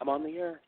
I'm on the air.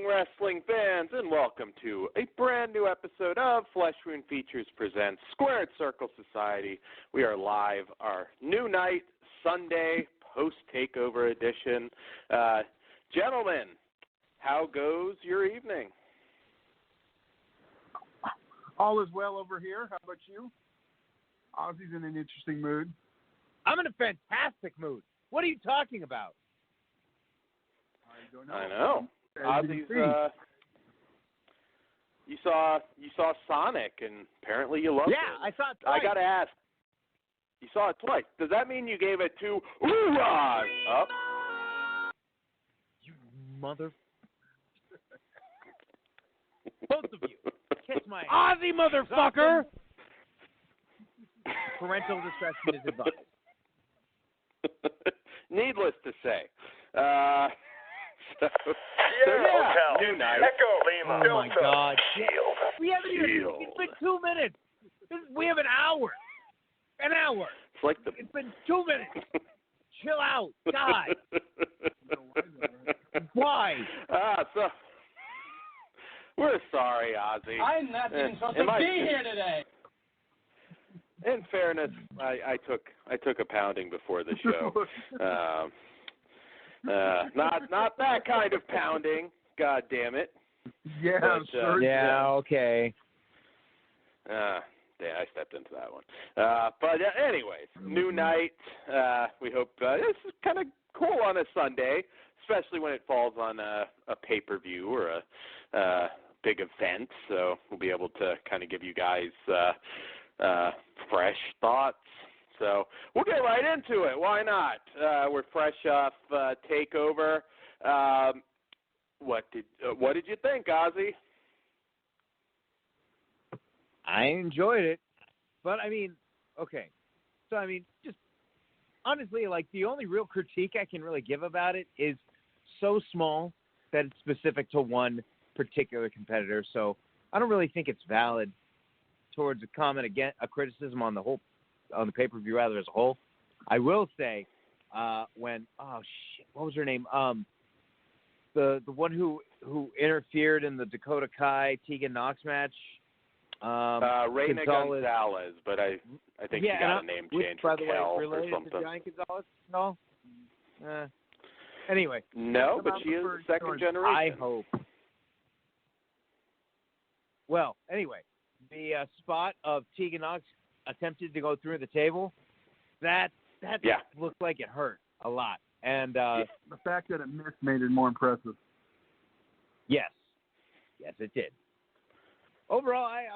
Wrestling fans, and welcome to a brand new episode of Flesh Wound Features presents Squared Circle Society. We are live our new night, Sunday, post-takeover edition. Gentlemen, how goes your evening? All is well over here. How about you? Ozzy's in an interesting mood. I'm in a fantastic mood. What are you talking about? I don't know. I know. Ozzy's, you saw Sonic, and apparently you loved it. Yeah, I saw it twice. I gotta ask, you saw it twice. Does that mean you gave it two hoorahs up? You mother... Both of you. Kiss my ass. Ozzy, motherfucker! Parental discretion is advised. Needless to say. New night. Echo Lima. Oh my God! Shield. We haven't even. Shield. It's been 2 minutes. We have an hour. An hour. It's like It's been 2 minutes. Chill out, God. Why? So we're sorry, Ozzy. I'm not even supposed to be here today. In fairness, I took a pounding before the show. Not that kind of pounding. God damn it. Yeah, But, sure. Yeah. Okay. Yeah, I stepped into that one. But anyways, new night. We hope this is kind of cool on a Sunday, especially when it falls on a pay-per-view or a big event. So we'll be able to kind of give you guys fresh thoughts. So we'll get right into it. Why not? We're fresh off TakeOver. What did you think, Ozzy? I enjoyed it, but I mean, okay. So I mean, just honestly, like the only real critique I can really give about it is so small that it's specific to one particular competitor. So I don't really think it's valid towards a comment against a criticism on the pay-per-view rather as a whole. I will say what was her name? The one who interfered in the Dakota Kai Tegan Knox match. Reina Gonzalez, but I think she got a name change for Kel or something. To Giant Gonzalez? No. Anyway. No, but she is the second generation. I hope. Well, anyway, the spot of Tegan Knox attempted to go through the table, that looked like it hurt a lot. And the fact that it missed made it more impressive. Yes, it did. Overall, I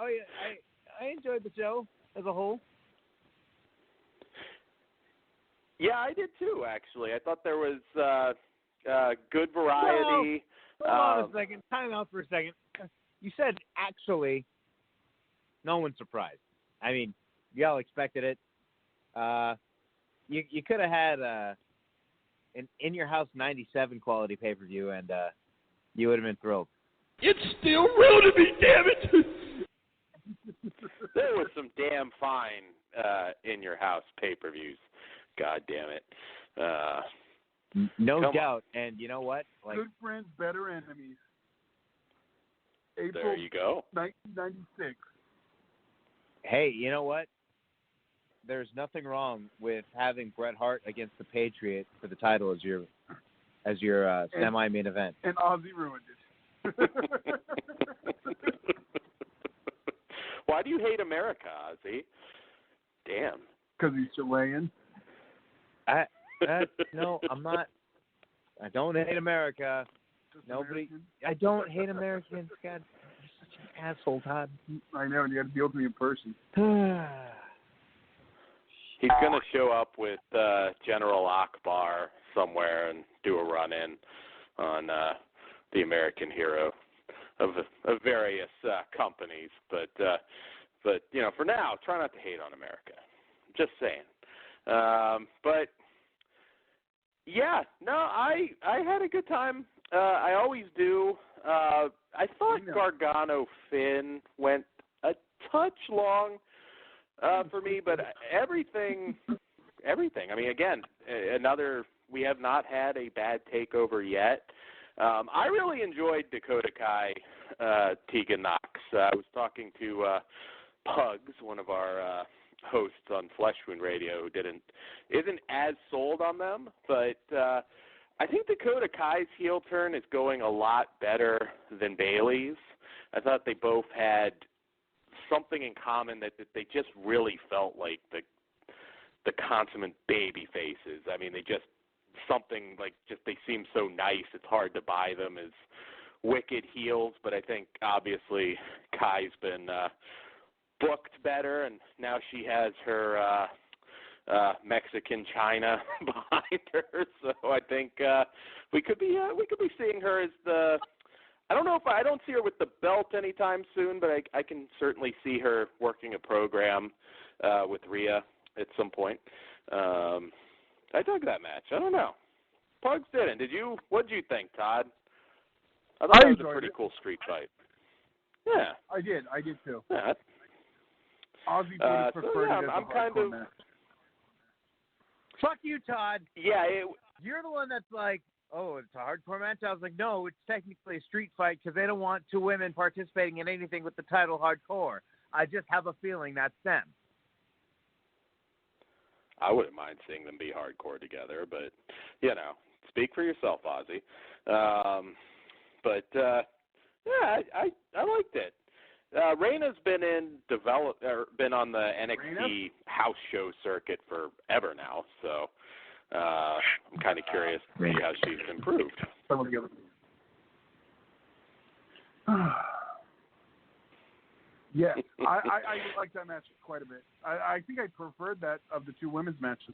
enjoyed the show as a whole. Yeah, I did too. Actually, I thought there was good variety. Hold on a second. Time out for a second. You said actually. No one's surprised. I mean, y'all expected it. You could have had an In Your House '97 quality pay-per-view, and you would have been thrilled. It's still real to me, damn it! There was some damn fine In Your House pay-per-views. God damn it. No doubt. And you know what? Like, good friends, better enemies. April there you go. 1996. Hey, you know what? There's nothing wrong with having Bret Hart against the Patriot for the title as your as your semi-main event. And Ozzy ruined it. Why do you hate America, Ozzy? Damn. Because he's Chilean. No, I'm not. I don't hate America. Nobody. I don't hate Americans. God, you're such an asshole, Todd. I know, and you got to deal with me in person. He's going to show up with General Akbar somewhere and do a run-in on the American hero of various companies. But you know, for now, try not to hate on America. Just saying. But yeah, no, I had a good time. I always do. I thought Gargano Finn went a touch long for me, but everything. I mean, again, we have not had a bad takeover yet. I really enjoyed Dakota Kai, Tegan Knox. I was talking to Pugs, one of our hosts on Flesh Wound Radio, who isn't as sold on them, but I think Dakota Kai's heel turn is going a lot better than Bayley's. I thought they both had something in common that they just really felt like the consummate baby faces. I mean, they seem so nice. It's hard to buy them as wicked heels, but I think obviously Kai's been booked better, and now she has her Mexican China behind her. So I think we could be seeing her as the. I don't see her with the belt anytime soon, but I can certainly see her working a program with Rhea at some point. I dug that match. I don't know. Pugs didn't. Did you? What did you think, Todd? I thought that was a pretty cool street fight. Yeah. I did too. Yeah. Ozzy would prefer it as a I'm kind of. match. Fuck you, Todd. Yeah. You're the one that's like, oh, it's a hardcore match? I was like, no, it's technically a street fight because they don't want two women participating in anything with the title hardcore. I just have a feeling that's them. I wouldn't mind seeing them be hardcore together, but, you know, speak for yourself, Ozzy. Yeah, I liked it. Reina's been been on the NXT house show circuit forever now, so I'm kind of curious to see how she's improved. Yes, I like that match quite a bit. I think I preferred that of the two women's matches.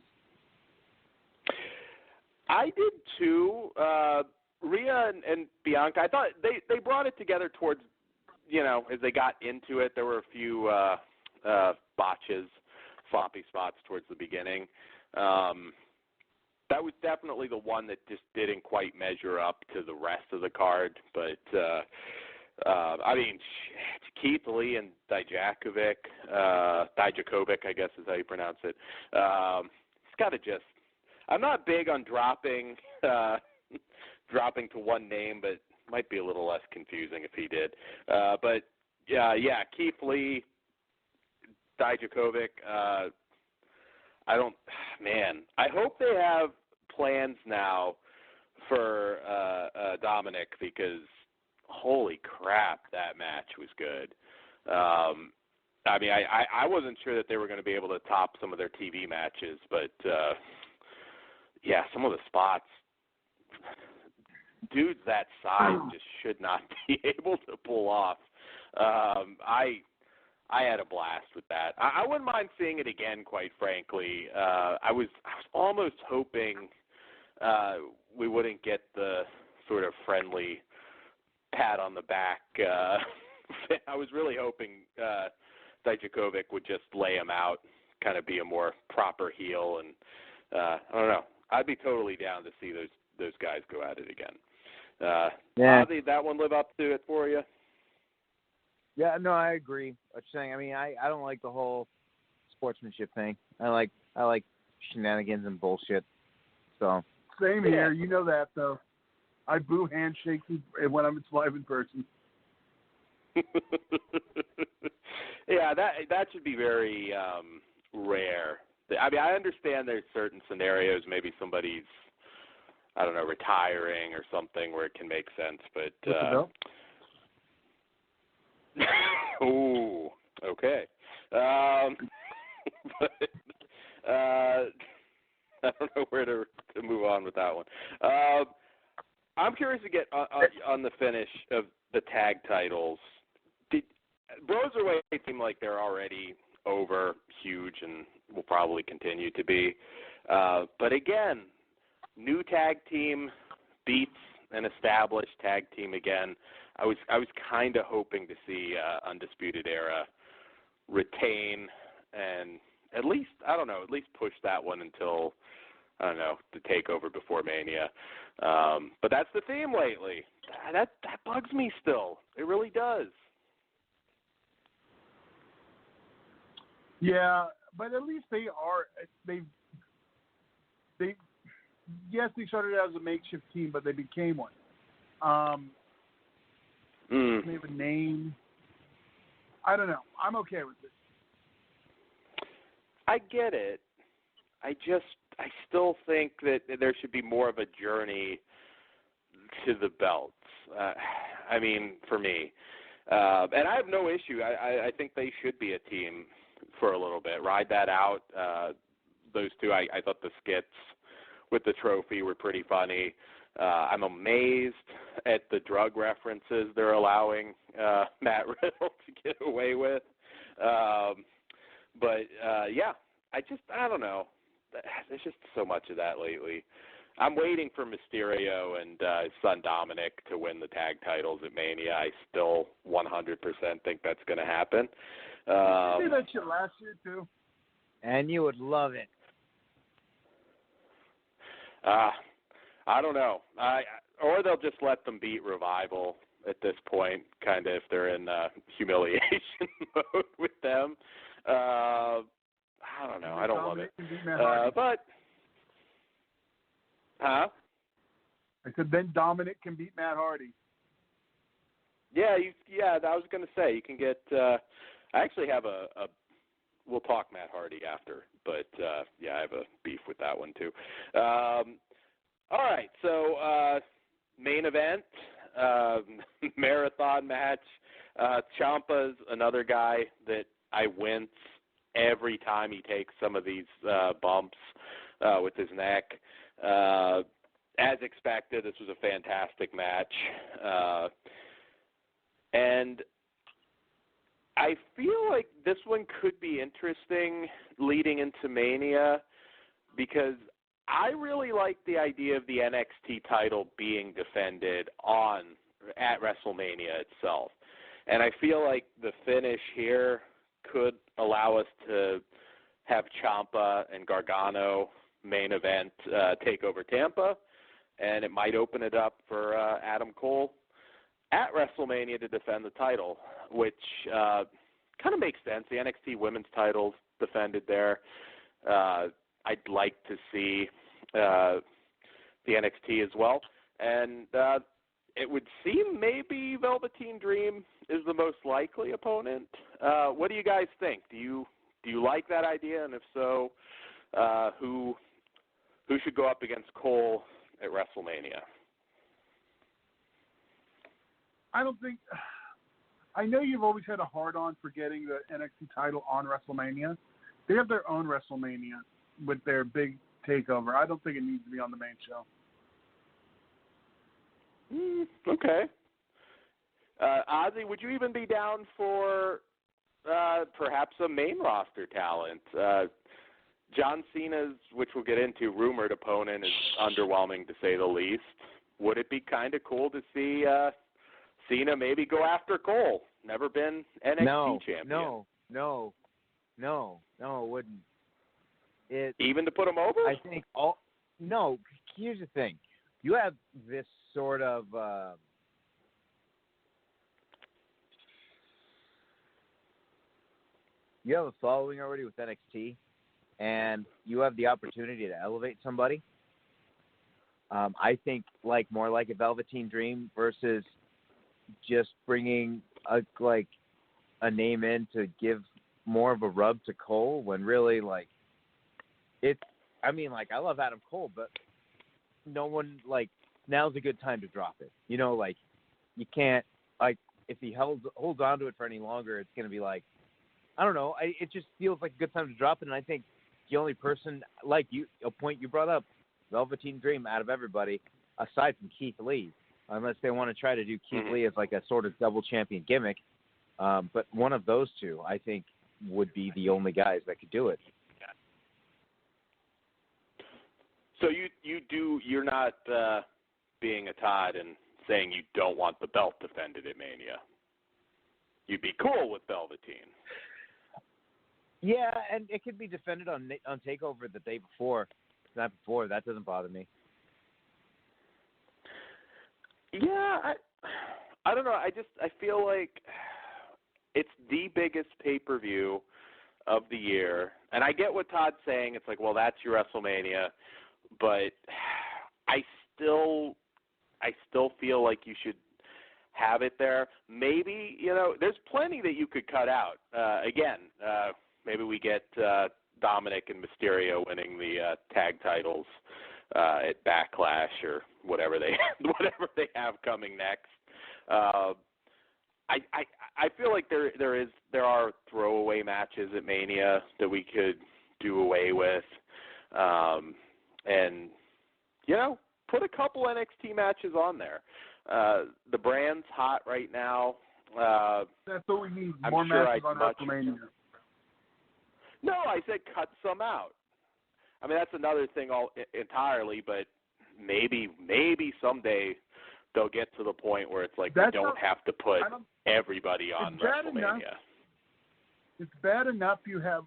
I did too. Rhea and Bianca, I thought they brought it together towards, you know, as they got into it. There were a few botches, sloppy spots towards the beginning. That was definitely the one that just didn't quite measure up to the rest of the card. But, I mean, Keith Lee and Dijakovic, I guess is how you pronounce it. It's got to just – I'm not big on dropping to one name, but might be a little less confusing if he did. But, yeah, Keith Lee, Dijakovic, I hope they have plans now for Dominic, because holy crap, that match was good. I mean, I wasn't sure that they were going to be able to top some of their TV matches, but yeah, some of the spots, dudes that size just should not be able to pull off. I had a blast with that. I wouldn't mind seeing it again, quite frankly. I was almost hoping we wouldn't get the sort of friendly pat on the back. I was really hoping Dijakovic would just lay him out, kind of be a more proper heel, and I don't know. I'd be totally down to see those guys go at it again. Ozzy, that one live up to it for you? Yeah, no, I agree. What you're saying. I mean, I don't like the whole sportsmanship thing. I like shenanigans and bullshit. So same here. You know that though. I boo handshakes when I'm live in person. Yeah, that should be very rare. I mean, I understand there's certain scenarios. Maybe somebody's I don't know, retiring or something where it can make sense. But With the belt? ooh, okay. But I don't know where to move on with that one. I'm curious to get on the finish of the tag titles. Broserweight seem like they're already over, huge, and will probably continue to be. But again, new tag team beats an established tag team again. I was kind of hoping to see Undisputed Era retain and at least push that one until, I don't know, the takeover before Mania. But that's the theme lately. That bugs me still. It really does. Yeah, but at least they yes, they started out as a makeshift team, but they became one. They have a name. I don't know. I'm okay with it. I get it. I still think that there should be more of a journey to the belts. I mean, for me. And I have no issue. I think they should be a team for a little bit. Ride that out. Those two, I thought the skits with the trophy were pretty funny. I'm amazed at the drug references they're allowing Matt Riddle to get away with. But yeah, I don't know. There's just so much of that lately. I'm waiting for Mysterio and his son Dominic to win the tag titles at Mania. I still 100% think that's going to happen. Did you see that shit last year too? And you would love it. I don't know. Or they'll just let them beat Revival at this point, kind of if they're in humiliation mode with them. I don't know. I don't love it. But, huh? I said then Dominic can beat Matt Hardy. Yeah, I was going to say, you can get, I actually have we'll talk Matt Hardy after, but yeah, I have a beef with that one too. All right, so main event, marathon match. Ciampa's another guy that I wince every time he takes some of these bumps with his neck. As expected, this was a fantastic match. And I feel like this one could be interesting leading into Mania because I really like the idea of the NXT title being defended at WrestleMania itself. And I feel like the finish here could allow us to have Ciampa and Gargano main event take over Tampa, and it might open it up for Adam Cole at WrestleMania to defend the title, which kind of makes sense. The NXT women's title's defended there. I'd like to see the NXT as well. And it would seem maybe Velveteen Dream is the most likely opponent. What do you guys think? Do you like that idea? And if so, who should go up against Cole at WrestleMania? I know you've always had a hard-on for getting the NXT title on WrestleMania. They have their own WrestleMania with their big takeover. I don't think it needs to be on the main show. Okay. Ozzy, would you even be down for perhaps a main roster talent? John Cena's, which we'll get into, rumored opponent is underwhelming to say the least. Would it be kind of cool to see Cena maybe go after Cole? Never been NXT champion. No, it wouldn't. Even to put him over? I think no, here's the thing. You have this sort of you have a following already with NXT, and you have the opportunity to elevate somebody. I think more like a Velveteen Dream versus just bringing a name in to give more of a rub to Cole when really I love Adam Cole, but no one, like, now's a good time to drop it. You know, like, you can't, like, if he holds on to it for any longer, it's going to be like, I don't know. It just feels like a good time to drop it. And I think the only person, like you, a point you brought up, Velveteen Dream, out of everybody, aside from Keith Lee, unless they want to try to do Keith Lee as like a sort of double champion gimmick. But one of those two, I think, would be the only guys that could do it. So you're not being a Todd and saying you don't want the belt defended at Mania. You'd be cool with Velveteen. Yeah, and it could be defended on TakeOver the day before, not before. That doesn't bother me. Yeah, I don't know. I feel like it's the biggest pay-per-view of the year, and I get what Todd's saying. It's like, well, that's your WrestleMania, but I still feel like you should have it there. Maybe, there's plenty that you could cut out. Maybe we get Dominic and Mysterio winning the tag titles at Backlash or whatever they have coming next. I feel like there are throwaway matches at Mania that we could do away with, and put a couple NXT matches on there. The brand's hot right now. That's what we need. I'm More sure matches I'd on WrestleMania. No, I said cut some out. I mean, that's another thing entirely, but maybe someday they'll get to the point where it's like we don't have to put everybody on WrestleMania. It's bad enough you have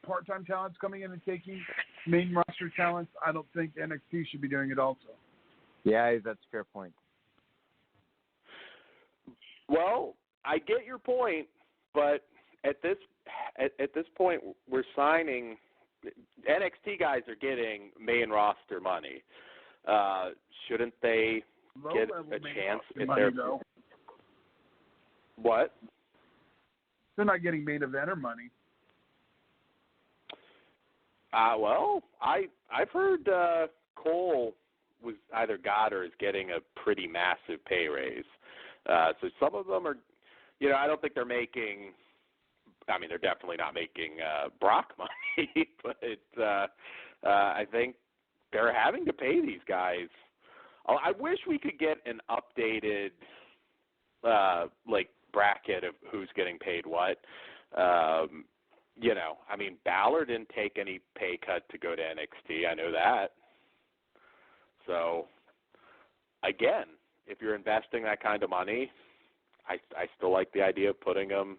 part-time talents coming in and taking main roster talents. I don't think NXT should be doing it also. Yeah, that's a fair point. Well, I get your point, but at this point, we're signing NXT guys are getting main roster money. Shouldn't they get a chance if they're what? They're not getting main eventer money. Well, I've heard Cole was either got or is getting a pretty massive pay raise. So some of them are, I don't think they're making. I mean, they're definitely not making Brock money, but I think they're having to pay these guys. I wish we could get an updated bracket of who's getting paid what. I mean, Balor didn't take any pay cut to go to NXT. I know that. So, again, if you're investing that kind of money, I still like the idea of putting them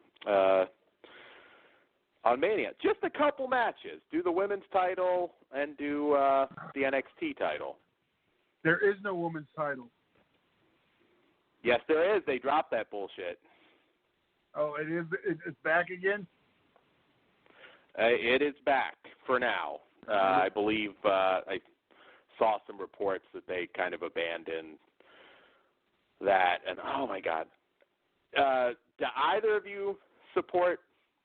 on Mania. Just a couple matches. Do the women's title and do the NXT title. There is no women's title. Yes, there is. They dropped that bullshit. Oh, it is. It's back again? It is back for now. I believe I saw some reports that they kind of abandoned that. And, oh, my God. Do either of you support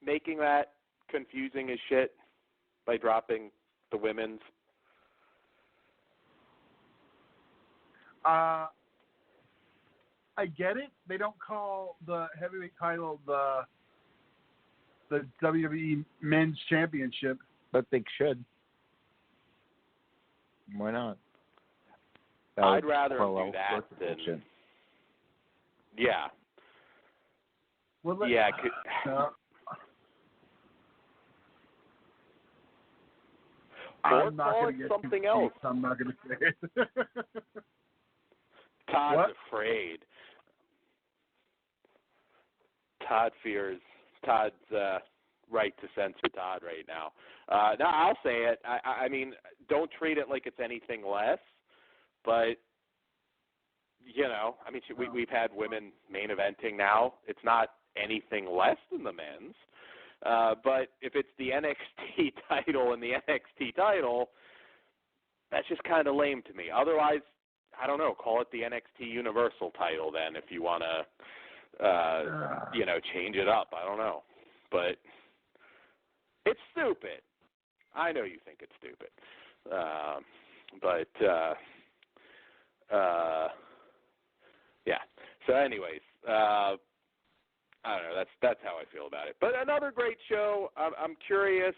making that confusing as shit by dropping the women's? I get it. They don't call the heavyweight title the WWE Men's Championship. But they should. Why not? I'd rather do that than... Bullshit. Yeah. Well, yeah. I'm not call going it to get something else. I'm not going to say it. Todd's what? afraid. Todd fears. Todd's right to censor Todd right now. No, I'll say it. I mean, don't treat it like it's anything less. But, I mean, we've had women main eventing now. It's not anything less than the men's. But if it's the NXT title and the NXT title, that's just kind of lame to me. Otherwise, I don't know, call it the NXT Universal title then if you want to, change it up. I don't know. But it's stupid. I know you think it's stupid. But yeah. So, anyways, I don't know. That's how I feel about it. But another great show. I'm curious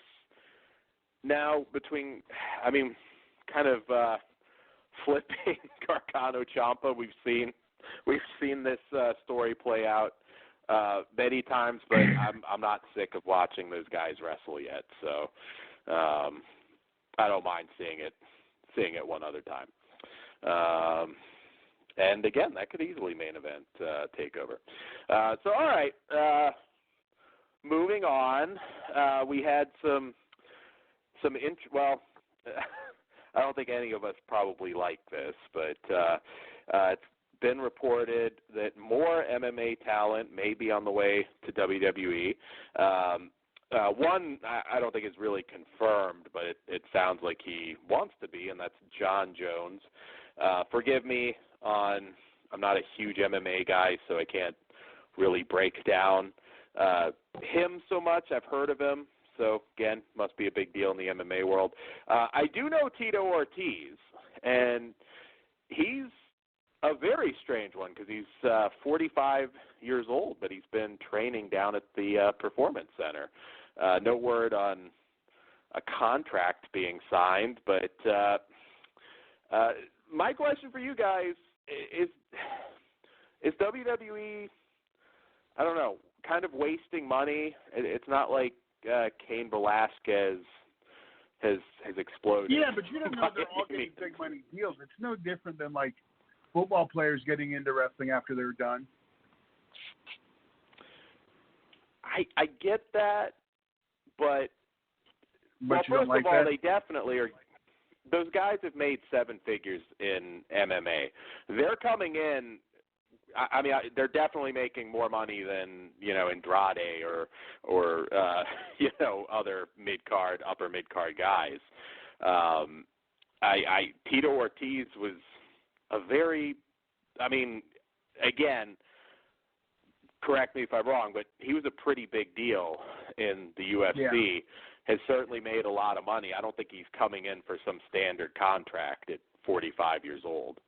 now between, I mean, kind of flipping Gargano Ciampa. We've seen this story play out many times, but I'm not sick of watching those guys wrestle yet. So I don't mind seeing it one other time. And again, that could easily main event TakeOver. So all right, moving on. We had some well. I don't think any of us probably like this, but it's been reported that more MMA talent may be on the way to WWE. One, I don't think is really confirmed, but it sounds like he wants to be, and that's John Jones. Forgive me I'm not a huge MMA guy, so I can't really break down him so much. I've heard of him. So, again, must be a big deal in the MMA world. I do know Tito Ortiz, and he's a very strange one because he's 45 years old, but he's been training down at the Performance Center. No word on a contract being signed, but my question for you guys is WWE, I don't know, kind of wasting money? It's not like Cain Velasquez has exploded. Yeah, but you don't know they're all getting big money deals. It's no different than like football players getting into wrestling after they're done. I get that, but well, you don't first like of all, that? they definitely are. Those guys have made seven figures in MMA. They're coming in. I mean, they're definitely making more money than, Andrade or other mid-card, upper mid-card guys. Tito Ortiz was a very, again, correct me if I'm wrong, but he was a pretty big deal in the UFC. Yeah. Has certainly made a lot of money. I don't think he's coming in for some standard contract at 45 years old.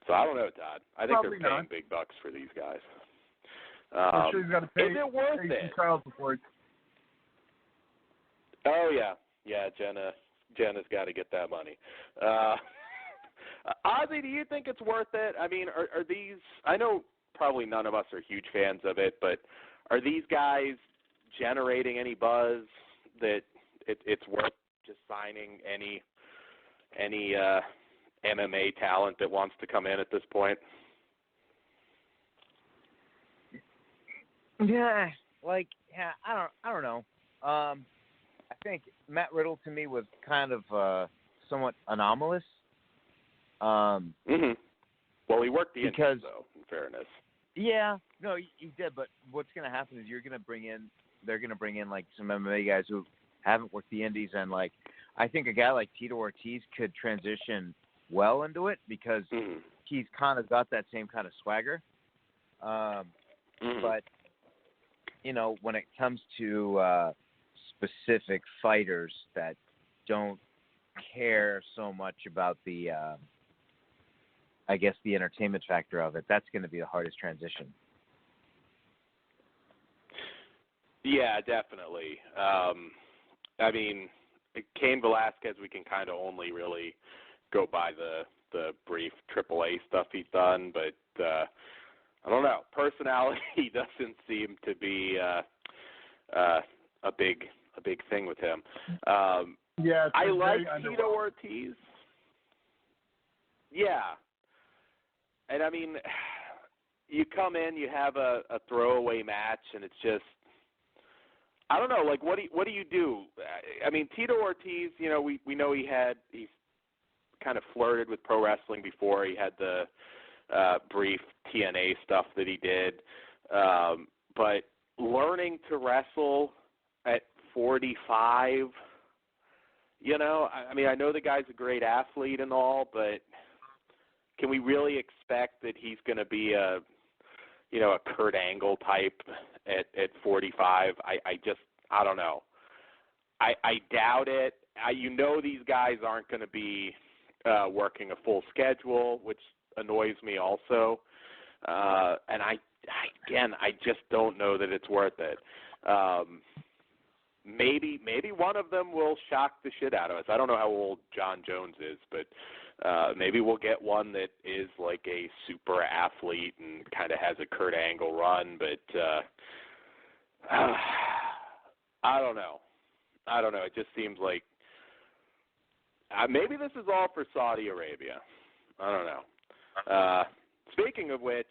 So I don't know, Todd. I think Probably they're paying not. big bucks for these guys. I'm sure he's got to pay. Is it worth pay it? some child support. Oh yeah. Jenna's got to get that money. Ozzy, do you think it's worth it? I mean, are these? I know probably none of us are huge fans of it, but are these guys generating any buzz that it's worth just signing any MMA talent that wants to come in at this point? Yeah, I don't know. I think Matt Riddle to me was kind of somewhat anomalous. Mm-hmm. Well, he worked the because Indies, though, in fairness. Yeah, no, he did. But what's going to happen is they're going to bring in like some MMA guys who haven't worked the Indies, and like I think a guy like Tito Ortiz could transition well into it because he's kind of got that same kind of swagger. But when it comes to specific fighters that don't care so much about the the entertainment factor of it, that's going to be the hardest transition. Yeah, definitely. I mean, Cain Velasquez, we can kind of only really go by the brief AAA stuff he's done, but I don't know. Personality doesn't seem to be a big thing with him. Yeah, I like Tito Ortiz. Yeah. And I mean, you come in, you have a throwaway match, and it's just, I don't know. Like, what do you do? I mean, Tito Ortiz, we know he's kind of flirted with pro wrestling before. He had the brief TNA stuff that he did, but learning to wrestle at 45, I mean, I know the guy's a great athlete and all, but can we really expect that he's going to be a Kurt Angle type at 45? I don't know. I doubt it. These guys aren't going to be working a full schedule, which annoys me also. And I just don't know that it's worth it. Maybe one of them will shock the shit out of us. I don't know how old John Jones is, but maybe we'll get one that is like a super athlete and kind of has a Kurt Angle run, but I don't know. It just seems like maybe this is all for Saudi Arabia. I don't know. Speaking of which,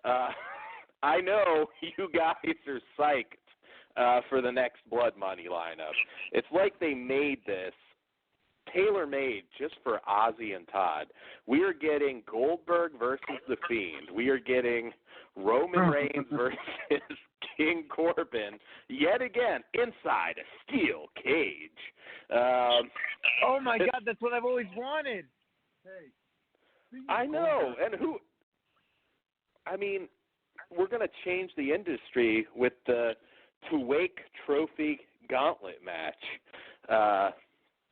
I know you guys are psyched for the next Blood Money lineup. It's like they made this tailor-made just for Ozzy and Todd. We are getting Goldberg versus The Fiend. We are getting Roman Reigns versus King Corbin, yet again, inside a steel cage. Oh, my God, that's what I've always wanted. Hey. I know. And we're going to change the industry with the Tuwake Trophy Gauntlet match.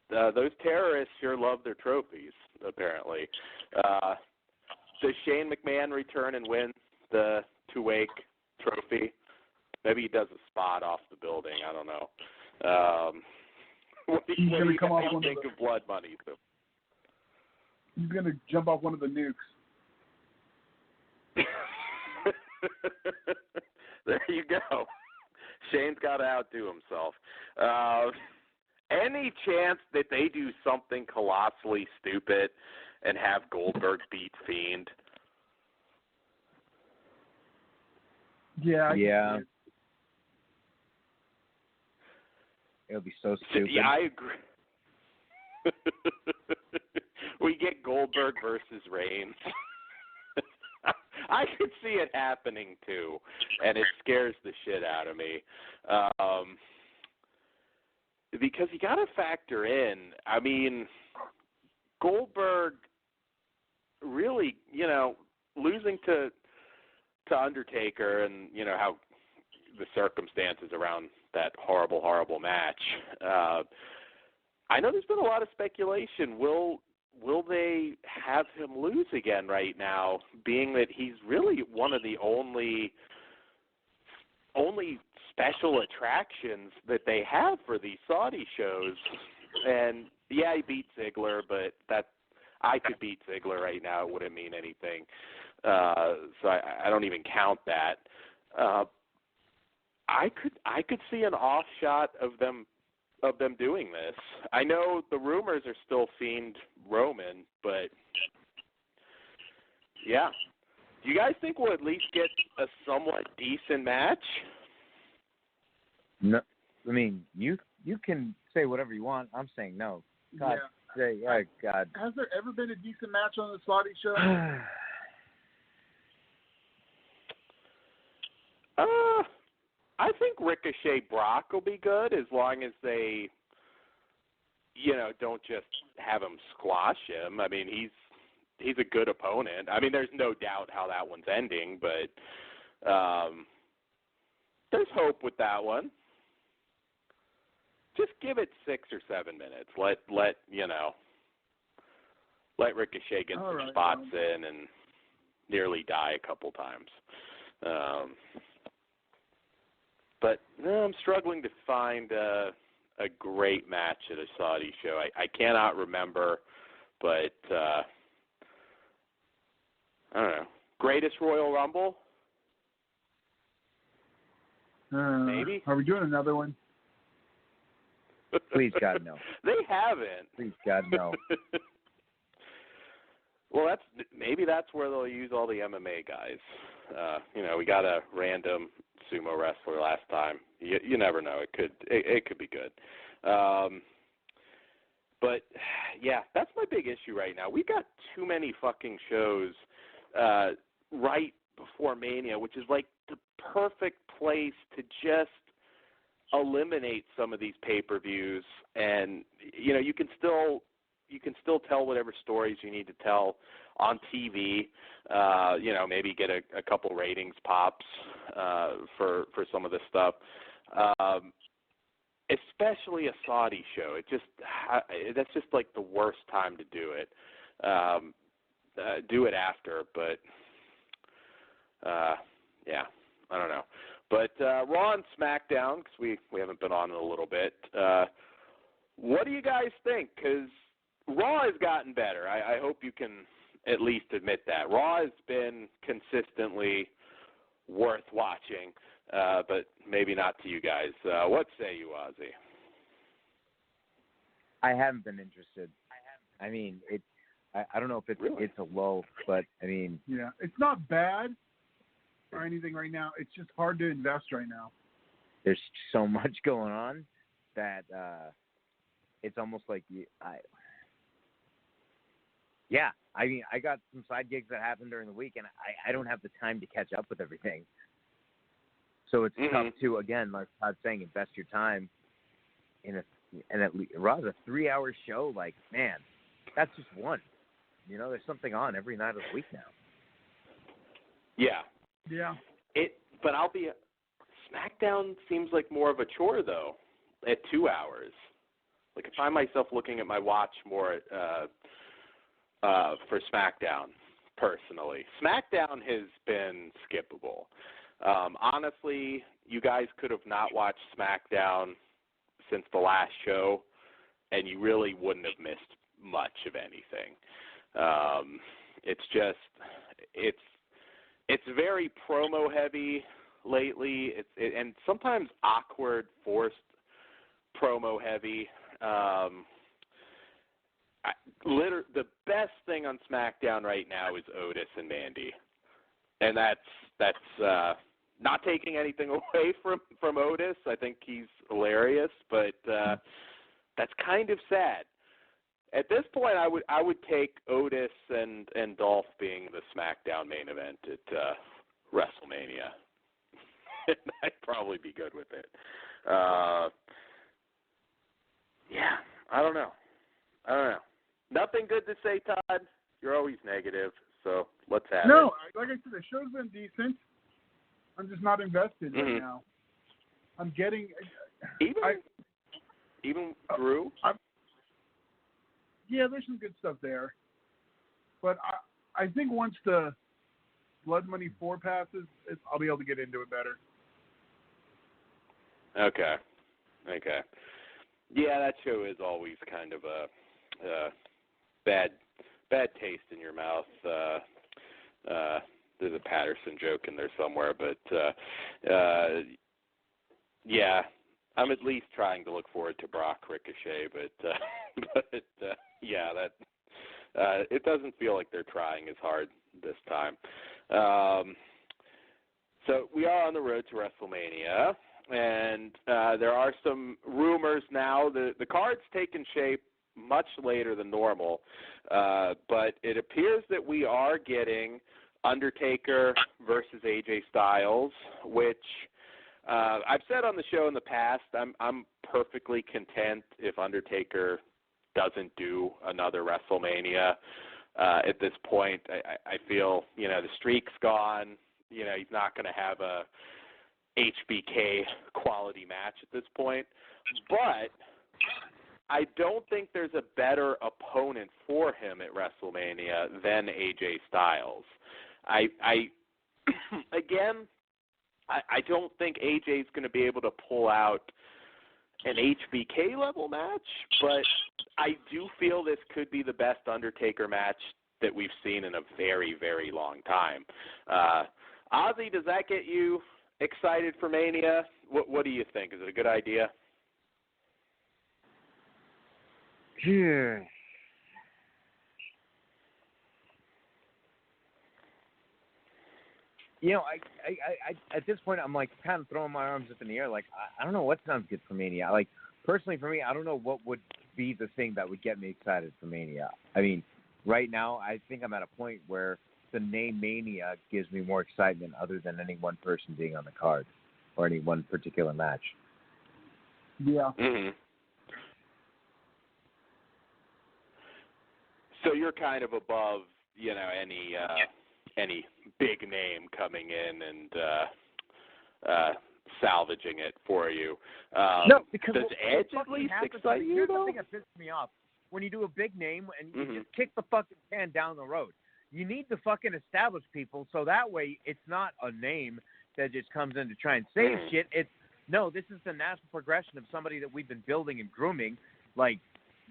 Those terrorists sure love their trophies, apparently. Does Shane McMahon return and win the Tuwake Trophy? Maybe he does a spot off the building. I don't know. What do you think of Blood Money? He's going to jump off one of the nukes. There you go. Shane's got to outdo himself. Any chance that they do something colossally stupid and have Goldberg beat Fiend? Yeah. It'll be so stupid. Yeah, I agree. We get Goldberg versus Reigns. I could see it happening too, and it scares the shit out of me. Because you got to factor in, Goldberg really, losing to Undertaker and, how the circumstances around that horrible, horrible match. I know there's been a lot of speculation. Will they have him lose again right now, being that he's really one of the only special attractions that they have for these Saudi shows? And yeah, he beat Ziggler, but I could beat Ziggler right now. It wouldn't mean anything. So I don't even count that. I could see an off shot of them doing this. I know the rumors are still Fiend Roman, but yeah. Do you guys think we'll at least get a somewhat decent match? No, you can say whatever you want. I'm saying no. God, God. Has there ever been a decent match on the Saudi show? I think Ricochet Brock will be good as long as they, don't just have him squash him. He's a good opponent. There's no doubt how that one's ending, but there's hope with that one. Just give it 6 or 7 minutes. Let Ricochet get some spots in and nearly die a couple times. But I'm struggling to find a great match at a Saudi show. I cannot remember, but I don't know. Greatest Royal Rumble? Maybe. Are we doing another one? Please, God, no. They haven't. Please, God, no. Well, that's where they'll use all the MMA guys. We got a random sumo wrestler last time. You never know. It could be good. But yeah, that's my big issue right now. We've got too many fucking shows right before Mania, which is like the perfect place to just eliminate some of these pay-per-views, and you can still tell whatever stories you need to tell on TV. Maybe get a couple ratings pops for some of this stuff. especially a Saudi show. That's just like the worst time to do it. Do it after, but yeah, I don't know. But Raw and SmackDown, because we haven't been on in a little bit. What do you guys think? Because Raw has gotten better. I hope you can at least admit that. Raw has been consistently worth watching, but maybe not to you guys. What say you, Ozzy? I haven't been interested. I mean, I don't know if it's a lull, but I mean, yeah, it's not bad or anything right now. It's just hard to invest right now. There's so much going on that it's almost like yeah. I mean, I got some side gigs that happened during the week, and I don't have the time to catch up with everything. So it's tough to, again, like Todd's saying, invest your time in at least Raw's a 3-hour show. Like, man, that's just one. You know, there's something on every night of the week now. Yeah. Yeah. But SmackDown seems like more of a chore though. At 2 hours, like I find myself looking at my watch more for SmackDown. Personally, SmackDown has been skippable. Honestly, you guys could have not watched SmackDown since the last show, and you really wouldn't have missed much of anything. It's very promo heavy lately. And sometimes awkward, forced promo heavy. The best thing on SmackDown right now is Otis and Mandy, and that's not taking anything away from Otis. I think he's hilarious, but that's kind of sad. At this point, I would take Otis and Dolph being the SmackDown main event at WrestleMania. I'd probably be good with it. Yeah, I don't know. Nothing good to say, Todd. You're always negative, so let's have it. No, like I said, the show's been decent. I'm just not invested right now. I'm getting even Drew. Yeah, there's some good stuff there, but I think once the Blood Money 4 passes, I'll be able to get into it better. Okay. Yeah, that show is always kind of a bad taste in your mouth. There's a Patterson joke in there somewhere, but yeah, I'm at least trying to look forward to Brock Ricochet, but yeah, that it doesn't feel like they're trying as hard this time. So we are on the road to WrestleMania, and there are some rumors now. The card's taken shape much later than normal, but it appears that we are getting Undertaker versus AJ Styles, which I've said on the show in the past, I'm perfectly content if Undertaker doesn't do another WrestleMania. At this point, I feel, the streak's gone. He's not going to have a HBK quality match at this point. But I don't think there's a better opponent for him at WrestleMania than AJ Styles. I don't think AJ's going to be able to pull out an HBK level match, but I do feel this could be the best Undertaker match that we've seen in a very, very long time. Ozzy, does that get you excited for Mania? What do you think? Is it a good idea? Yeah. I at this point, I'm like kind of throwing my arms up in the air. Like, I don't know what sounds good for Mania. Like, personally for me, I don't know what would be the thing that would get me excited for Mania. I mean, right now, I think I'm at a point where the name Mania gives me more excitement other than any one person being on the card or any one particular match. Yeah. Mm-hmm. So you're kind of above, any big name coming in and salvaging it for you. No, because does Edge at least excite you, here's though? the thing that pisses me off. When you do a big name and you Mhm. just kick the fucking can down the road. You need to fucking establish people so that way it's not a name that just comes in to try and save shit. It's no, this is the natural progression of somebody that we've been building and grooming. Like,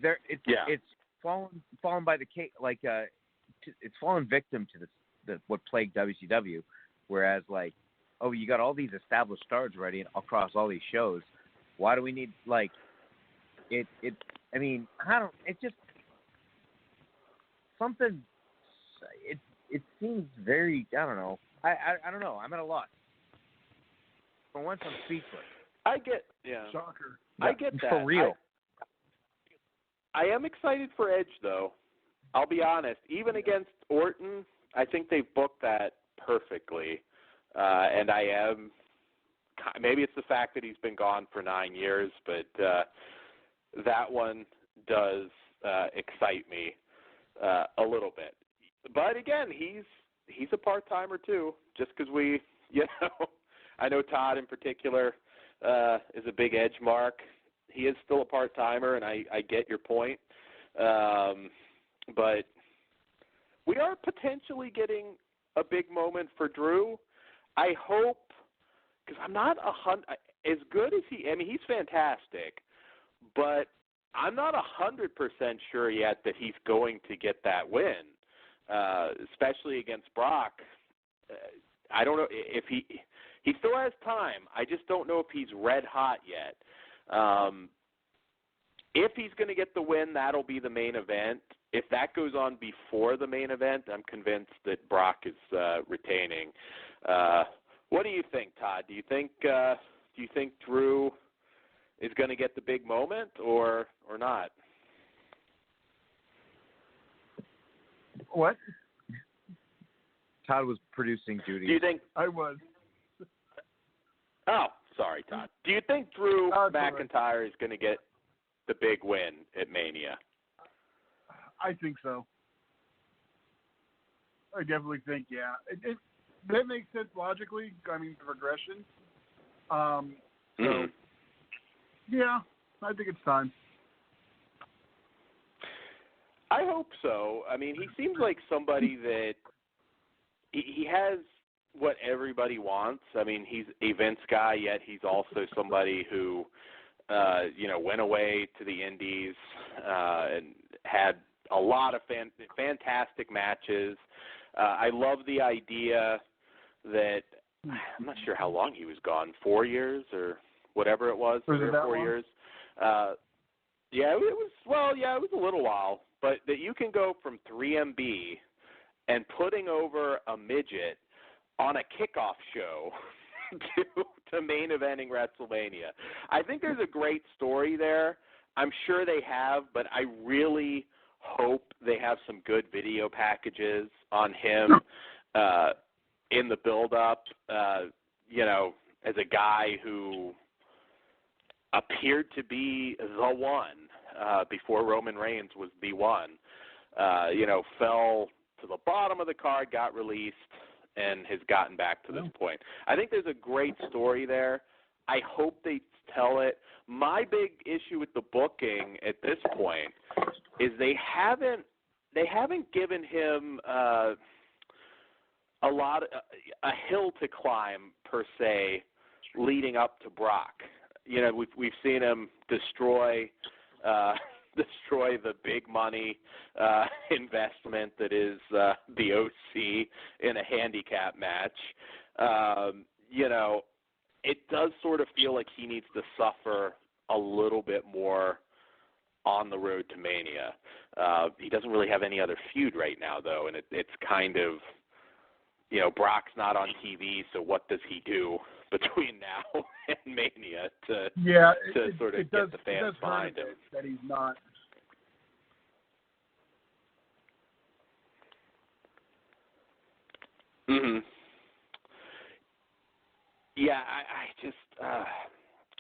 it's fallen by the cake. Like, it's fallen victim to the what plagued WCW. Whereas, like, oh, you got all these established stars already across all these shows. Why do we need like it? I mean, it's just something. It seems very. I don't know. I don't know. I'm at a loss. For once, I'm speechless. I get. Yeah. Shocker. I get that. For real. I am excited for Edge, though. I'll be honest. Even against Orton, I think they've booked that perfectly. And I am. Maybe it's the fact that he's been gone for 9 years, but that one does excite me a little bit. But again, he's a part-timer too. Just because I know Todd in particular is a big Edge mark. He is still a part-timer, and I get your point. But we are potentially getting a big moment for Drew. I hope, because I'm not as good as he. I mean, he's fantastic, but I'm not 100% sure yet that he's going to get that win, especially against Brock. I don't know if he still has time. I just don't know if he's red hot yet. If he's going to get the win, that'll be the main event. If that goes on before the main event, I'm convinced that Brock is retaining. What do you think, Todd? Do you think Drew is going to get the big moment or not? What? Todd was producing duty. Do you think? I was. Oh, sorry, Todd. Do you think Drew McIntyre is going to get the big win at Mania? I think so. I definitely think, yeah. That makes sense logically. I mean, the regression. Yeah, I think it's time. I hope so. I mean, he seems like somebody that he has what everybody wants. I mean, he's a Vince guy, yet he's also somebody who, went away to the Indies and had a lot of fantastic matches. I love the idea that I'm not sure how long he was gone, 4 years or whatever it was, 3 or 4 years. It was a little while, but that you can go from 3MB and putting over a midget on a kickoff show to main eventing WrestleMania. I think there's a great story there. I'm sure they have, but I really hope they have some good video packages on him in the build-up, as a guy who appeared to be the one before Roman Reigns was the one. Fell to the bottom of the card, got released, and has gotten back to this point. I think there's a great story there. I hope they tell it. My big issue with the booking at this point is they haven't given him a hill to climb per se leading up to Brock. We've seen him destroy the big money investment that is the OC in a handicap match. It does sort of feel like he needs to suffer a little bit more on the road to Mania. He doesn't really have any other feud right now, though, and it's kind of, Brock's not on TV, so what does he do between now and Mania to sort of get the fans behind him? That he's not. Mm-hmm. Yeah,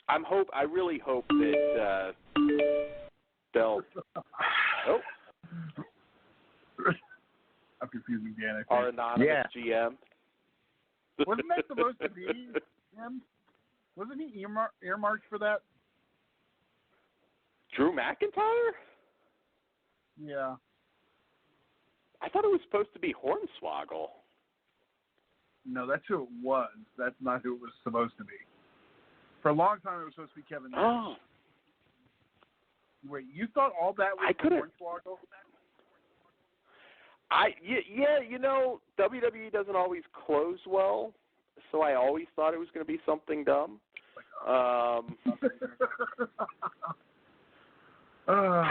I really hope that they'll. Oh. I'm confusing Dan. I think. Our anonymous GM. Wasn't that supposed to be him? Wasn't he earmarked for that? Drew McIntyre? Yeah. I thought it was supposed to be Hornswoggle. No, that's who it was. That's not who it was supposed to be. For a long time, it was supposed to be Kevin Nash. Oh. Wait, you thought all that was Hornswoggle? WWE doesn't always close well, so I always thought it was going to be something dumb. I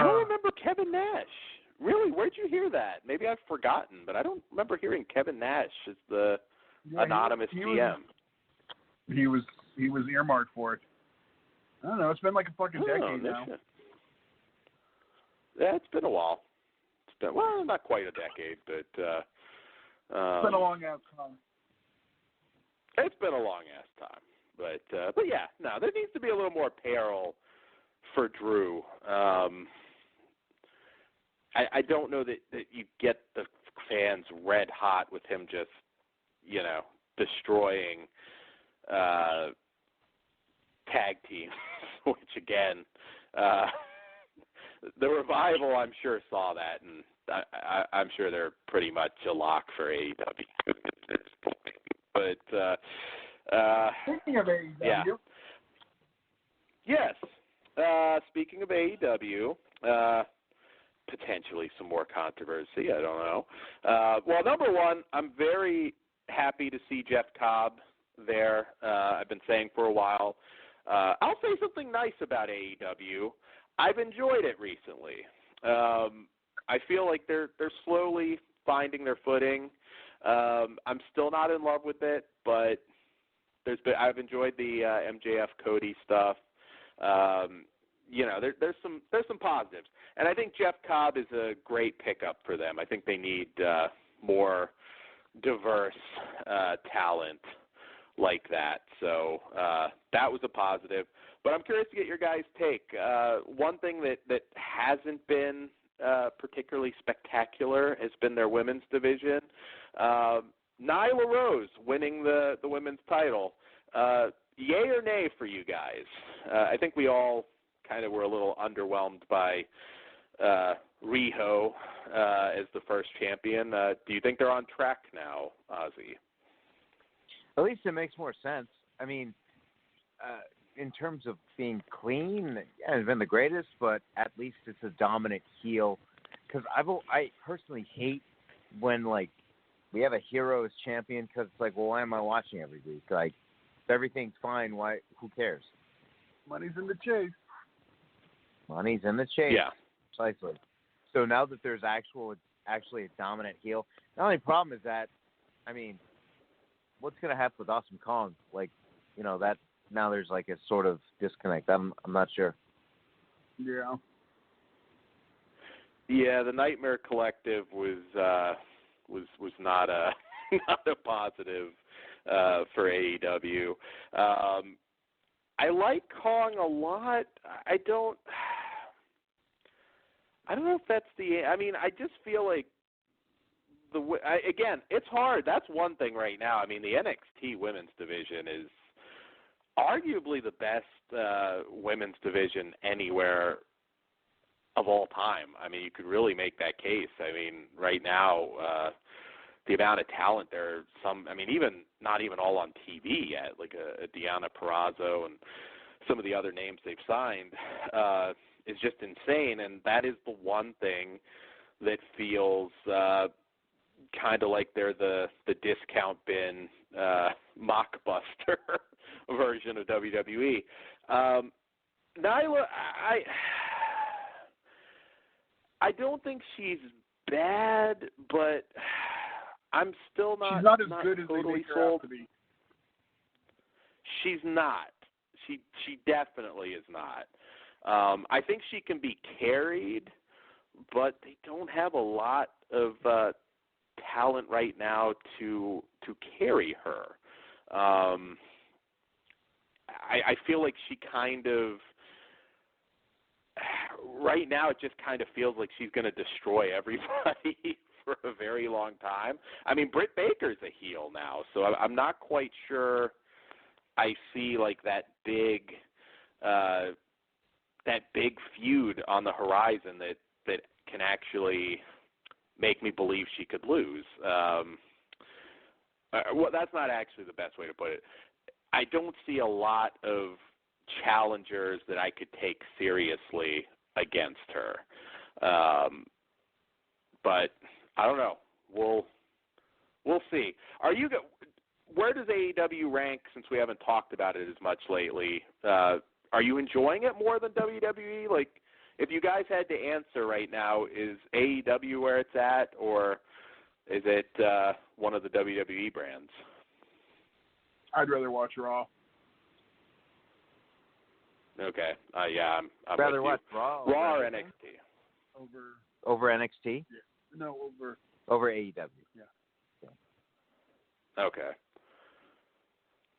don't remember Kevin Nash. Really, where'd you hear that? Maybe I've forgotten, but I don't remember hearing Kevin Nash as the anonymous GM. He was earmarked for it. I don't know. It's been like a fucking decade now. Yeah, it's been a while. It's been, well, not quite a decade, but it's been a long ass time. It's been a long ass time, but yeah, no, there needs to be a little more peril for Drew. I don't know that you get the fans red hot with him just, destroying tag teams, which again, the Revival, I'm sure, saw that, and I'm sure they're pretty much a lock for AEW at this point. But speaking of AEW, yeah. Yes. Speaking of AEW, potentially some more controversy. I don't know. Well, number one, I'm very happy to see Jeff Cobb there. I've been saying for a while. I'll say something nice about AEW. I've enjoyed it recently. I feel like they're slowly finding their footing. I'm still not in love with it, but I've enjoyed the MJF Cody stuff. There's some positives, and I think Jeff Cobb is a great pickup for them. I think they need more diverse talent like that. So that was a positive. But I'm curious to get your guys' take. One thing that hasn't been particularly spectacular has been their women's division. Nyla Rose winning the women's title. Yay or nay for you guys? I think we all kind of were a little underwhelmed by Riho as the first champion. Do you think they're on track now, Ozzy? At least it makes more sense. I mean, in terms of being clean, yeah, it's been the greatest, but at least it's a dominant heel. Because I personally hate when, we have a hero as champion, because it's like, well, why am I watching every week? Like, if everything's fine, who cares? Money's in the chase. Money's in the chase. Yeah. Precisely. So now that there's actually a dominant heel, the only problem is that, what's going to happen with Awesome Kong? That now there's a sort of disconnect. I'm not sure. Yeah. Yeah, the Nightmare Collective was not a not a positive for AEW. I like Kong a lot. I don't know if that's I just feel like again, it's hard. That's one thing right now. The NXT women's division is arguably the best women's division anywhere of all time. You could really make that case. Right now, the amount of talent there, even not even all on TV yet, like a Deonna Purrazzo and some of the other names they've signed, is just insane. And that is the one thing that feels kind of like they're the discount bin mockbuster version of WWE. Nyla, I don't think she's bad, but I'm still not. She's not as not good as totally they make her sold. out to be. She's not. She definitely is not. I think she can be carried, but they don't have a lot of talent right now to carry her. I feel like she kind of. Right now, it just kind of feels like she's going to destroy everybody for a very long time. Britt Baker's a heel now, so I'm not quite sure I see like that big feud on the horizon that can actually make me believe she could lose. Well, that's not actually the best way to put it. I don't see a lot of challengers that I could take seriously against her. But I don't know. We'll see. Where does AEW rank, since we haven't talked about it as much lately? Are you enjoying it more than WWE? Like, if you guys had to answer right now, is AEW where it's at, or is it one of the WWE brands? I'd rather watch Raw. Okay. Yeah, I'm rather with watch you. Raw or NXT? Over NXT? Yeah. No, Over AEW. Yeah. Okay.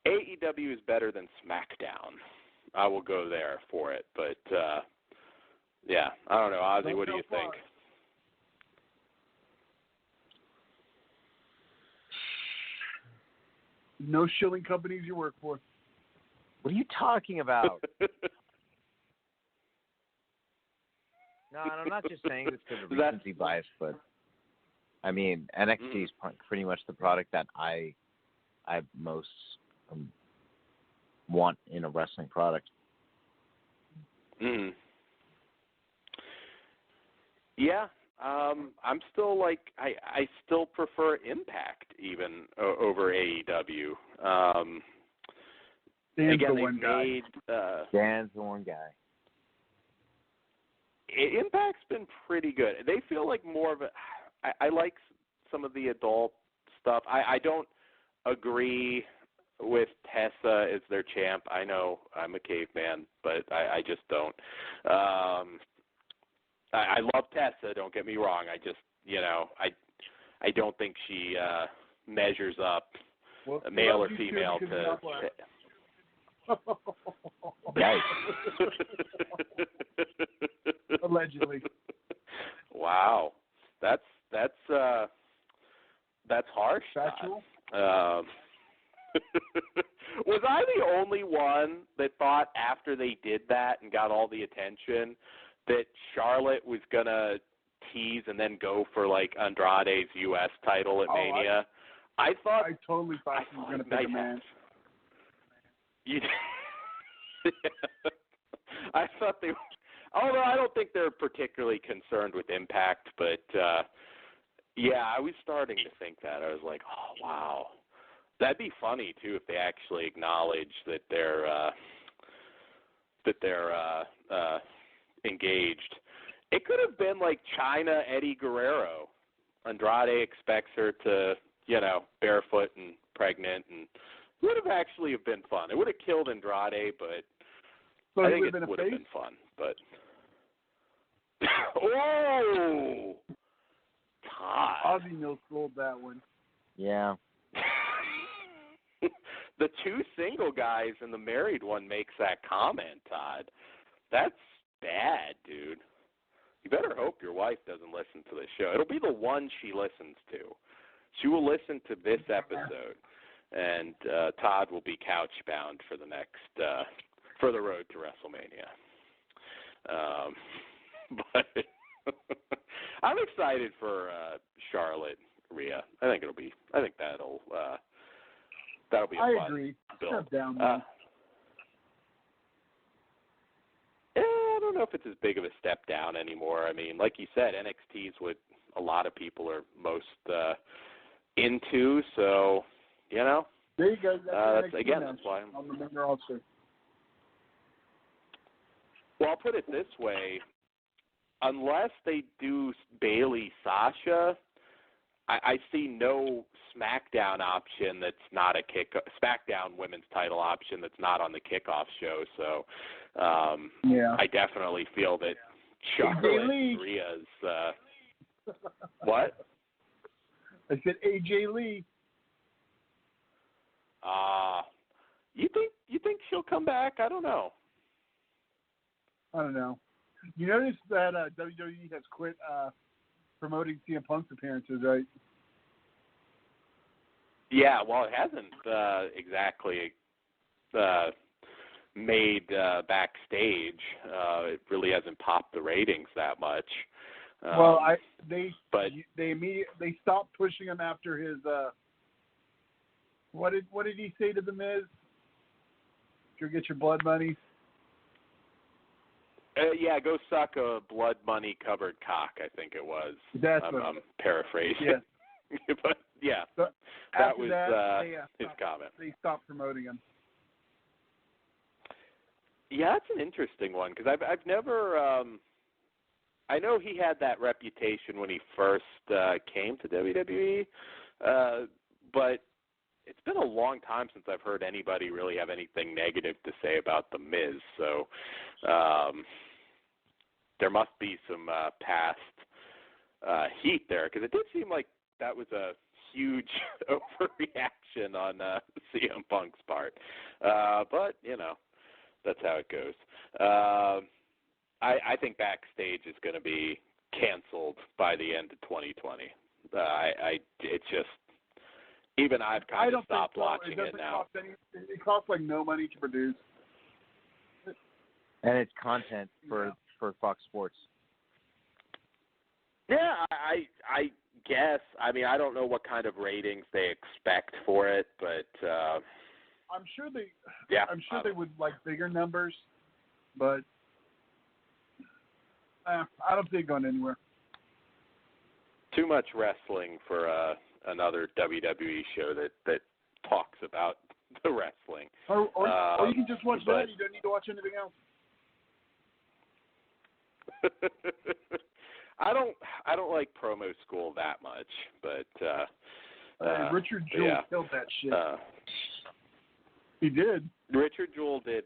AEW is better than SmackDown. I will go there for it, but yeah, I don't know, Ozzy. What do you think? No shilling companies you work for. What are you talking about? No, and I'm not just saying this because of recency bias, but I mean, NXT is pretty much the product that I most want in a wrestling product. Yeah, I'm still like I still prefer Impact even over AEW. Dan's again, the one guy. Dan's the one guy. Impact's been pretty good. They feel like more of a. I like some of the adult stuff. I don't agree with Tessa as their champ. I know I'm a caveman, but I just don't. I love Tessa. Don't get me wrong. I just, I don't think she measures up, male or female, to. Nice. Allegedly. Wow, that's harsh. Factual. Was I the only one that thought after they did that and got all the attention that Charlotte was gonna tease and then go for like Andrade's U.S. title at Mania? I totally thought he was gonna pick a man. You I thought they. Although I don't think they're particularly concerned with Impact, but yeah, I was starting to think that. I was like, oh wow, that'd be funny too if they actually acknowledge that they're engaged. It could have been like China Eddie Guerrero. Andrade expects her to, barefoot and pregnant, and it would have actually have been fun. It would have killed Andrade, but I think it would have been fun. But oh, Todd. Ozzy Mills rolled that one. Yeah. The two single guys and the married one makes that comment, Todd. That's bad, dude. You better hope your wife doesn't listen to the show. It'll be the one she listens to. She will listen to this episode, and Todd will be couch-bound for the next for the road to WrestleMania. But I'm excited for Charlotte, Rhea. I think that'll be a fun agree. build. Step down, I don't know if it's as big of a step down anymore. I mean, like you said, NXT is what a lot of people are most into. So, there you go. That's why on the main roster. Well, I'll put it this way: unless they do Bayley Sasha, I see no SmackDown option that's not a SmackDown women's title option that's not on the kickoff show. So, I definitely feel that Charlotte and Rhea's. What? I said AJ Lee. You think she'll come back? I don't know. I don't know. You notice that WWE has quit promoting CM Punk's appearances, right? Yeah, well, it hasn't exactly made backstage. It really hasn't popped the ratings that much. They stopped pushing him after his what did he say to the Miz? Go get your blood money. Yeah, go suck a blood money covered cock, I think it was. I'm paraphrasing. Yeah. But yeah, so that was his stopped, comment. They stopped promoting him. Yeah, that's an interesting one because I've never. I know he had that reputation when he first came to WWE, but it's been a long time since I've heard anybody really have anything negative to say about The Miz. So there must be some past heat there because it did seem like that was a huge overreaction on CM Punk's part. But, you know, that's how it goes. I think Backstage is going to be canceled by the end of 2020. It's just, even I've kind of stopped watching it now. It costs like no money to produce. And it's content for Fox Sports. Yeah, I guess. I mean, I don't know what kind of ratings they expect for it, but I'm sure they would like bigger numbers, but I don't think going anywhere. Too much wrestling for another WWE show that talks about the wrestling. Or you can just watch that. You don't need to watch anything else. I don't like Promo School that much, but Richard Jewell killed that shit. He did. Richard Jewell did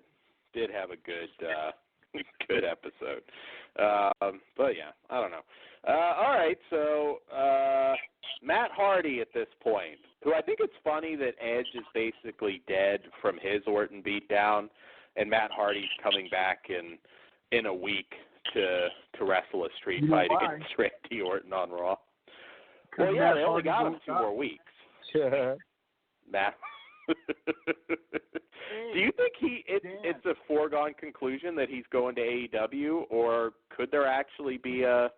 have a good episode. But yeah, I don't know. All right, so Matt Hardy at this point, who I think it's funny that Edge is basically dead from his Orton beatdown, and Matt Hardy's coming back in a week to wrestle a street fight against Randy Orton on Raw. Well, yeah, they only got him 2 more weeks. Matt. Do you think it's a foregone conclusion that he's going to AEW, or could there actually be a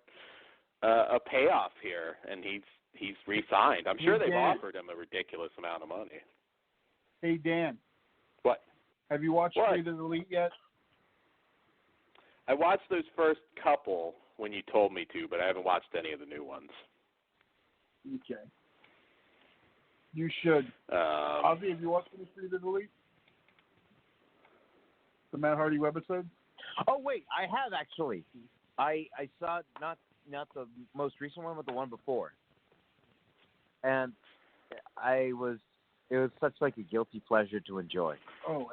payoff here and he's re-signed? I'm sure they've offered him a ridiculous amount of money. Hey Dan. What? Have you watched Street of the Elite yet? I watched those first couple when you told me to, but I haven't watched any of the new ones. Okay. You should. Ozzy, have you watched any Street of the Elite? The Matt Hardy webisode? Oh wait, I have actually. I saw not the most recent one, but the one before, and it was such like a guilty pleasure to enjoy. Oh,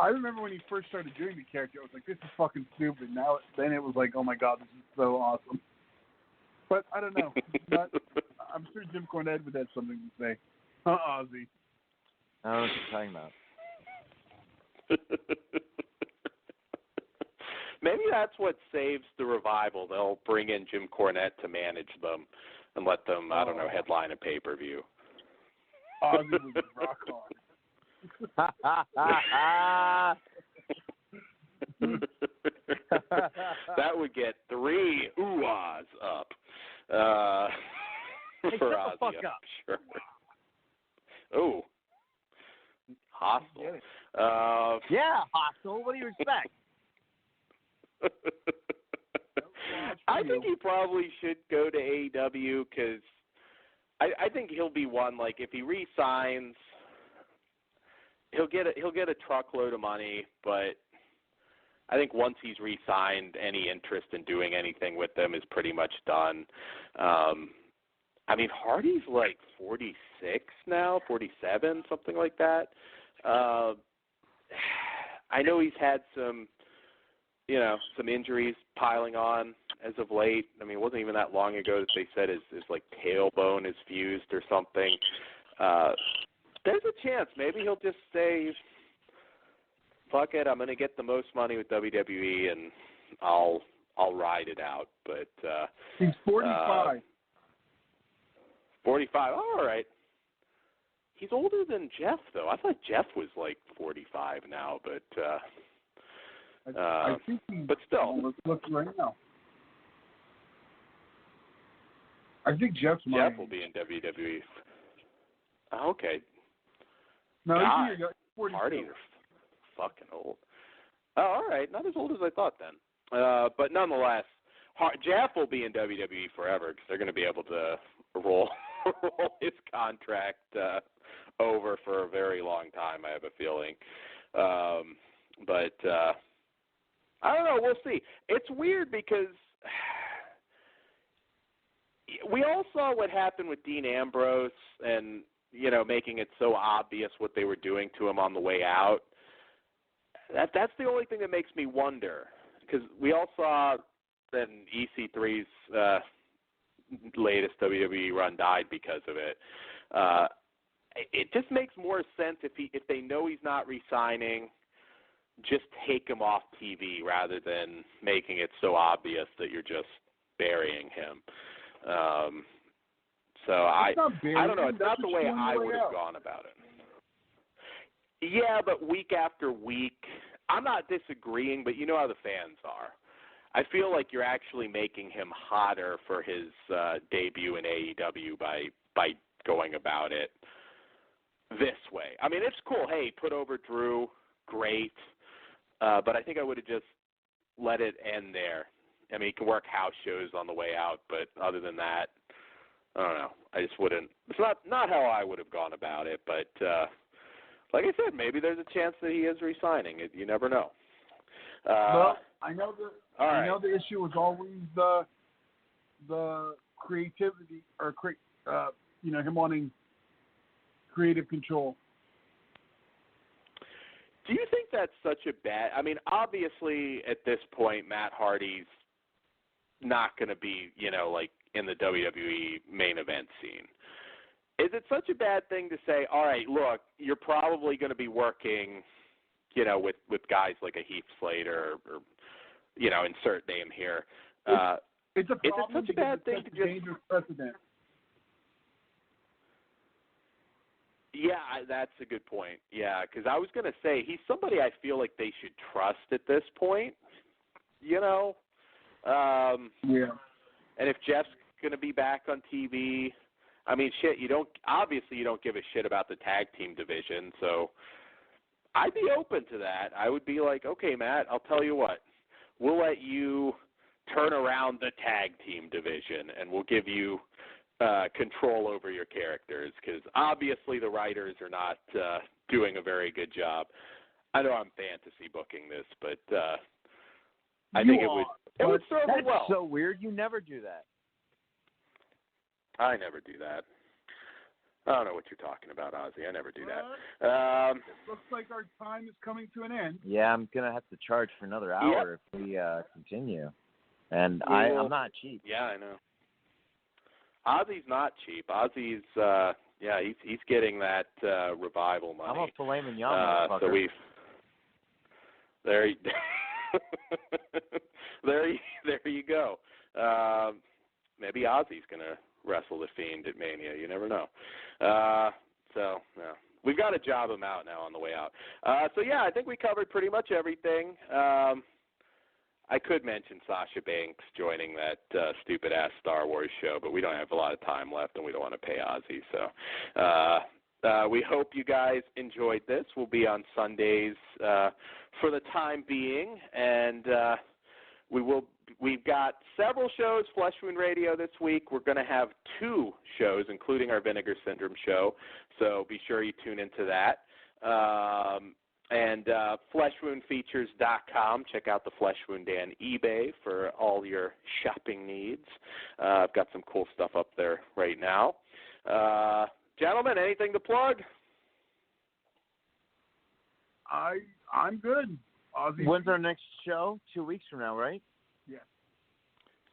I remember when he first started doing the character, I was like, this is fucking stupid. Then it was like, oh my god, this is so awesome. But I don't know. I'm sure Jim Cornette would have something to say. Ozzy. I don't know what you're talking about. Maybe that's what saves the revival. They'll bring in Jim Cornette to manage them and let them, I don't know, headline a pay-per-view. Ozzy was rock hard. That would get 3 ooh-ahs up for Ozzy, the fuck I'm up. sure. Oh, hostile. Yeah, hostile. What do you expect? I think he probably should go to AEW because I think he'll be one, like, if he re-signs, he'll get a truckload of money, but I think once he's re-signed, any interest in doing anything with them is pretty much done. I mean, Hardy's like 46 now, 47, something like that. I know he's had some injuries piling on as of late. I mean, it wasn't even that long ago that they said his like tailbone is fused or something. There's a chance maybe he'll just say, fuck it, I'm going to get the most money with WWE and I'll ride it out. But he's 45. 45. All right. He's older than Jeff, though. I thought Jeff was like 45 now, but I think but still. Let's look right now. I think Jeff will be in WWE. Oh, okay. No, God, he's 42. Hardy are fucking old. Oh, all right. Not as old as I thought then. But nonetheless, Jeff will be in WWE forever because they're going to be able to roll his contract over for a very long time, I have a feeling. But I don't know. We'll see. It's weird because we all saw what happened with Dean Ambrose and, making it so obvious what they were doing to him on the way out. That's the only thing that makes me wonder, because we all saw that EC3's latest WWE run died because of it. It just makes more sense if they know he's not re-signing, just take him off TV rather than making it so obvious that you're just burying him. So I don't know. It's not the way I would have gone about it. Yeah, but week after week, I'm not disagreeing, but you know how the fans are. I feel like you're actually making him hotter for his debut in AEW by going about it this way. I mean, it's cool. Hey, put over Drew, great. But I think I would have just let it end there. I mean, he can work house shows on the way out, but other than that, I don't know. I just wouldn't. It's not how I would have gone about it, but like I said, maybe there's a chance that he is re-signing. You never know. Well, I know right. I know the issue was always the creativity or him wanting creative control. Do you think that's such a bad? I mean, obviously at this point, Matt Hardy's not going to be, like in the WWE main event scene. Is it such a bad thing to say, all right, look, you're probably going to be working, with guys like a Heath Slater or insert name here. It's a problem. Is it such a bad thing to just dangerous precedent? Yeah, that's a good point. Yeah, because I was going to say he's somebody I feel like they should trust at this point. Yeah. And if Jeff's going to be back on TV, I mean, shit, you don't give a shit about the tag team division, so I'd be open to that. I would be like, okay, Matt, I'll tell you what, we'll let you turn around the tag team division, and we'll give you control over your characters, because obviously the writers are not doing a very good job. I know I'm fantasy booking this, but I think it would serve it well. That's so weird. You never do that. I never do that. I don't know what you're talking about, Ozzy. I never do that. It looks like our time is coming to an end. Yeah, I'm going to have to charge for another hour if we continue. And I'm not cheap. Yeah, I know. Ozzy's not cheap. Ozzy's, he's getting that revival money. I'm a filet mignon, motherfucker. So there you go. Maybe Ozzy's going to wrestle the Fiend at Mania. You never know. We've got to job him out now on the way out. I think we covered pretty much everything. I could mention Sasha Banks joining that stupid-ass Star Wars show, but we don't have a lot of time left, and we don't want to pay Ozzy. So we hope you guys enjoyed this. We'll be on Sundays for the time being, and we've got several shows, Flesh Wound Radio this week. We're going to have 2 shows, including our Vinegar Syndrome show, so be sure you tune into that. And fleshwoundfeatures.com. Check out the Flesh Wound Dan eBay for all your shopping needs. I've got some cool stuff up there right now. Gentlemen, anything to plug? I'm good. Ozzy. When's our next show? 2 weeks from now, right? Yeah.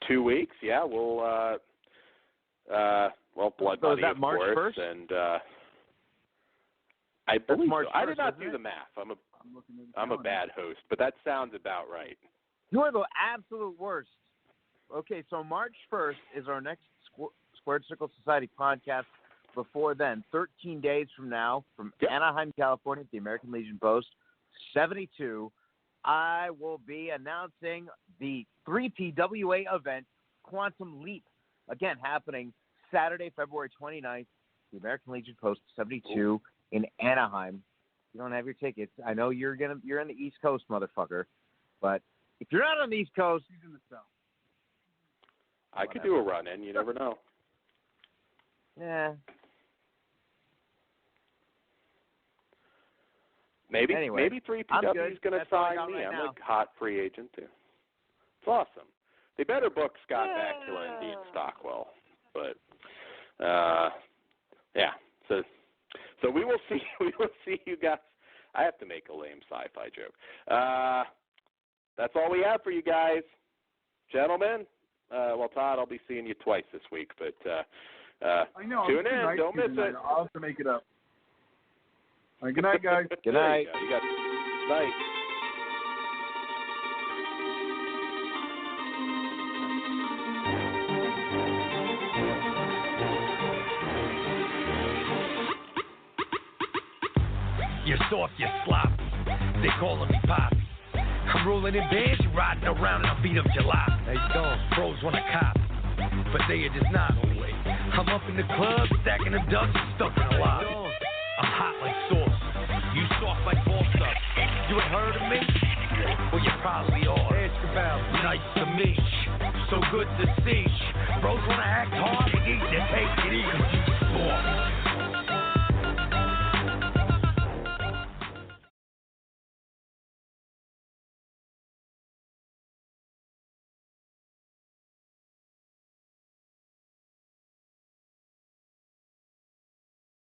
2 weeks? Yeah, we'll Blood So Buddy, is that of March course, 1st? and I believe March so. 1st, I did not do isn't the it? math. looking at the I'm a calendar. bad host, but that sounds about right. You are the absolute worst. Okay, so March 1st is our next Squared Circle Society podcast. before then, 13 days from now, from Anaheim, California, at the American Legion Post, 72, I will be announcing the 3PWA event, Quantum Leap, again happening Saturday, February 29th, the American Legion Post 72 in Anaheim. If you don't have your tickets, I know you're in the East Coast, motherfucker, but if you're not on the East Coast, He's in the South. I could do a run-in. You never know. yeah. Maybe 3PW is going to That's all I sign got me. right I'm now. a hot free agent too. It's awesome. They better book Scott Bakula and Dean Stockwell, but yeah. So we will see. We will see you guys. I have to make a lame sci-fi joke. That's all we have for you guys, gentlemen. Well, Todd, I'll be seeing you twice this week, but I know. tune in. Don't miss it. I'll have to make it up. All right, good night, guys. Good night. You got night. You're soft, you're sloppy. They calling me Poppy. I'm rolling in bands, you riding around and I beat up July. Hey, don't. Pros wanna cop, but they are just not away. I'm up in the club, stacking them ducks and stuck in the lobby. I'm hot like sauce. You soft like ball stuff. You ain't heard of me? Well, you probably are. Nice to meet you. So good to see you. Bros wanna act hard, they take it easy. You soft.